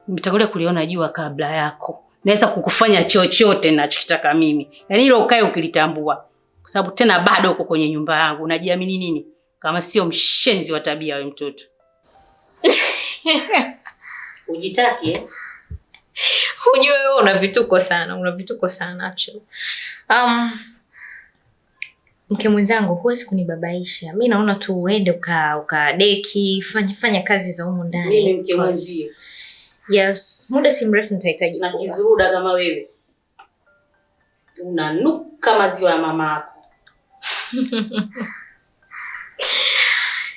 Nimetangulia kuliona jua kabla yako. Naweza kukufanya chochote ninachotaka mimi. Yaani hilo ukae ukilitambua. Kwa sababu tena bado uko kwenye nyumba yangu. Unajiamini nini? Kama sio mshenzi wa tabia wewe mtoto. Ujitaki eh? Unajua wewe una vituko sana actually. Mke mwenzangu, huwezi kunibabaisha. Mimi naona tu uende ukadeki, fanya kazi za humu ndani. Mimi mke mwenzio. Yes, muda si mrefu nitahitaji na kizuruda kama wewe. Unanuka maziwa ya mama yako.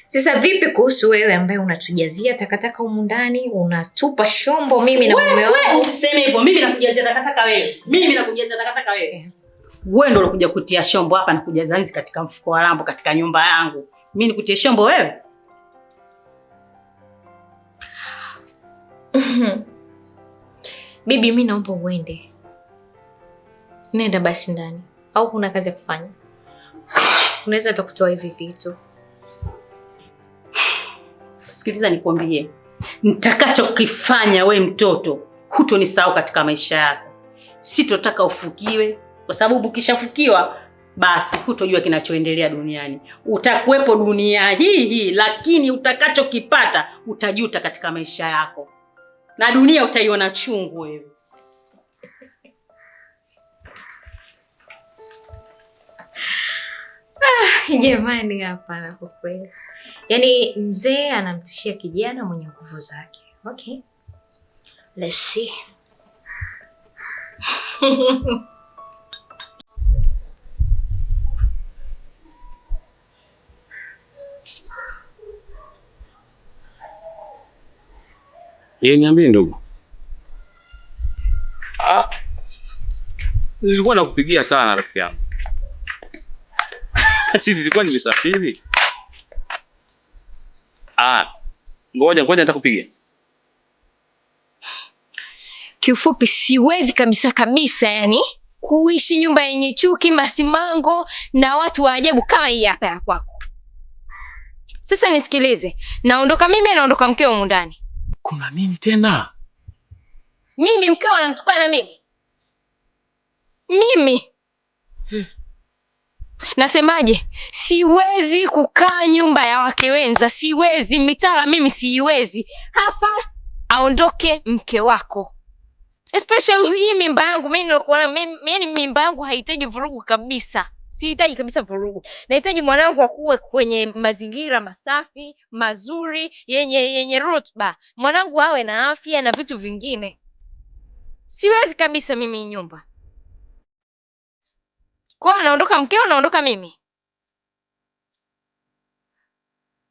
Sasa vipi kuhusu wewe ambaye unatujazia takataka humu ndani, unatupa shombo mimi na mume wangu? Wewe usiseme hivyo. Mimi nakujazia takataka wewe. Mimi nakujazia takataka wewe. Wewe ndio unakuja kutia shombo hapa na kujaza hizi katika mfuko wa lambo katika nyumba yangu. Mimi nikutie shombo wewe? Bibi, mimi naomba uende. Nenda basi ndani. Au kuna kazi ya kufanya? Unaweza hata kutoa hivi vitu. Sikiliza nikwambie. Nitakachokifanya we mtoto, hutonisahau katika maisha yako. Sitotaka ufukiwe, kwa sababu ukishafukiwa basi hutojua kinachoendelea duniani. Utakuwepo dunia hii, lakini utakachokipata utajuta katika maisha yako. Na dunia utaiona chungu wewe. Jamani, hapana kwa kweli. Yaani mzee anamtishia kijana mwenye nguvu zake. Okay. Let's see. Niambie ndugu. Nilikuwa nakupigia sana rafiki yangu. Si nilikuwa nimesafiri. Ngoja nitakupigia. Kiufupi siwezi kabisa yani kuishi nyumba yenye chuki, masimango na watu wa ajabu kama hii hapa ya kwako. Sasa nisikilize. Naondoka mimi, naondoka mkeo humu ndani. Kuna nini tena? Mimi mkeo anatukana mimi? Mimi? Nasemaje? Siwezi kukaa nyumba ya wake wenza, siwezi. Mitala mimi siwezi. Hapa aondoke mke wako. Especially hii mimba yangu, mimi mimba yangu haihitaji vurugu kabisa. Sihitaji kabisa vurugu. Nahitaji mwanangu akuwe kwenye mazingira masafi, mazuri, yenye rutuba. Mwanangu awe na afya na vitu vingine. Siwezi kabisa mimi nyumba. Kwa naondoka mkeo, naondoka mimi.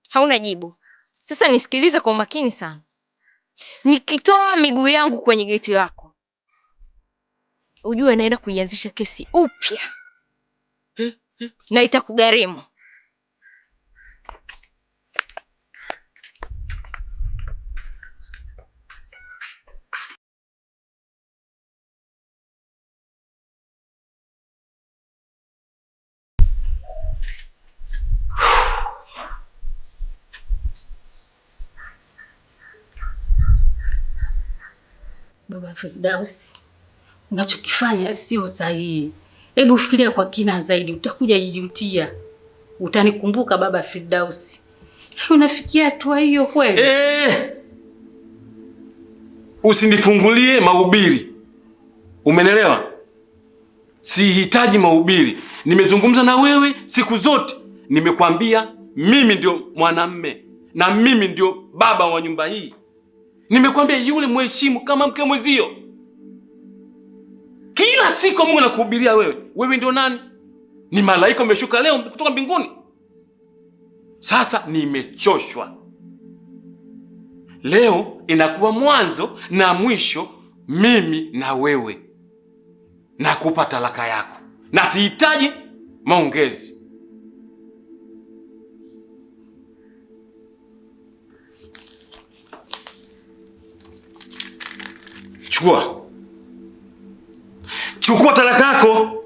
Hauna jibu. Sasa nisikilize kwa umakini sana. Nikitoa miguu yangu kwenye geti lako, ujue naenda kuianzisha kesi upya. Na itakugharimu. Baba Firdaus, unachokifanya sio sahihi. Hebu fikiria kwa kina zaidi, utakuja jijutia. Utanikumbuka Baba Firdaus. Unafikia hatua hiyo kweli? Usinifungulie mahubiri. Umenelewa? Sihitaji mahubiri. Nimezungumza na wewe siku zote. Nimekwambia mimi ndio mwanamume na mimi ndio baba wa nyumba hii. Nimekwambia yule mheshimu kama mke mwezio. Kila siku Mungu anakuhubiria wewe. Wewe ndio nani? Ni malaika umeshuka leo kutoka mbinguni. Sasa nimechoshwa. Leo inakuwa mwanzo na mwisho mimi na wewe. Nakupa talaka yako. Na sihitaji maongezi. Chukua talaka yako.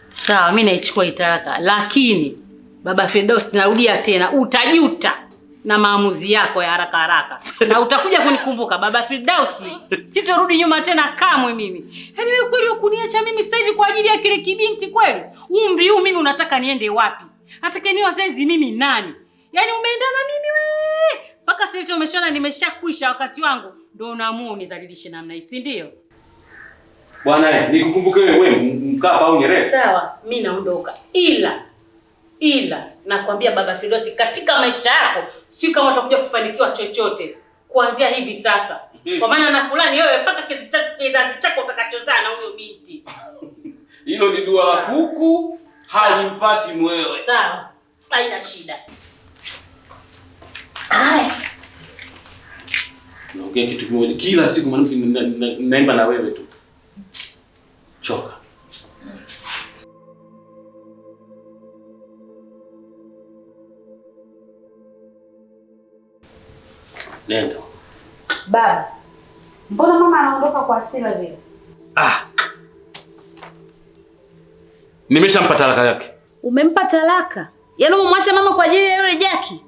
Sawa, mimi naichukua talaka, lakini Baba Firdaus, narudia tena, utajuta. na maamuzi yako ya haraka haraka. Na utakuja kunikumbuka Baba Firdausi. Sitorudi nyuma tena kamwe mimi. Yaani wewe kweli ukuniacha mimi sasa hivi kwa ajili ya kile kibinti kweli? Umri huu mimi unataka niende wapi? Atakayeniwa saizi mimi nani? Yaani umeenda na mimi wewe. Mpaka sasa hivi umeshona nimeshakwisha wakati wangu. Ndio unaamua unidhalilishe namna hii, si ndio? Bwana nikukumbuke wewe Mkapa au Nyerere? Sawa, mimi naondoka. Ila nakwambia Baba Firdausi, katika maisha yako si kama utakuja kufanikiwa chochote kuanzia hivi sasa. Kwa maana nakulani wewe mpaka kizazi chako utakachozaa na huyo binti. Hilo ni dua la kuku halimpati mwewe. Sawa. Haina shida. Naongea kitu kimoja kila siku mwanamke naimba na wewe tu. Choka. Nenda. Baba, mbona mama anaondoka kwa hasira vile? Nimeshampa talaka yake. Umempa talaka? Yaani umemwacha mama kwa ajili ya yule Jaki?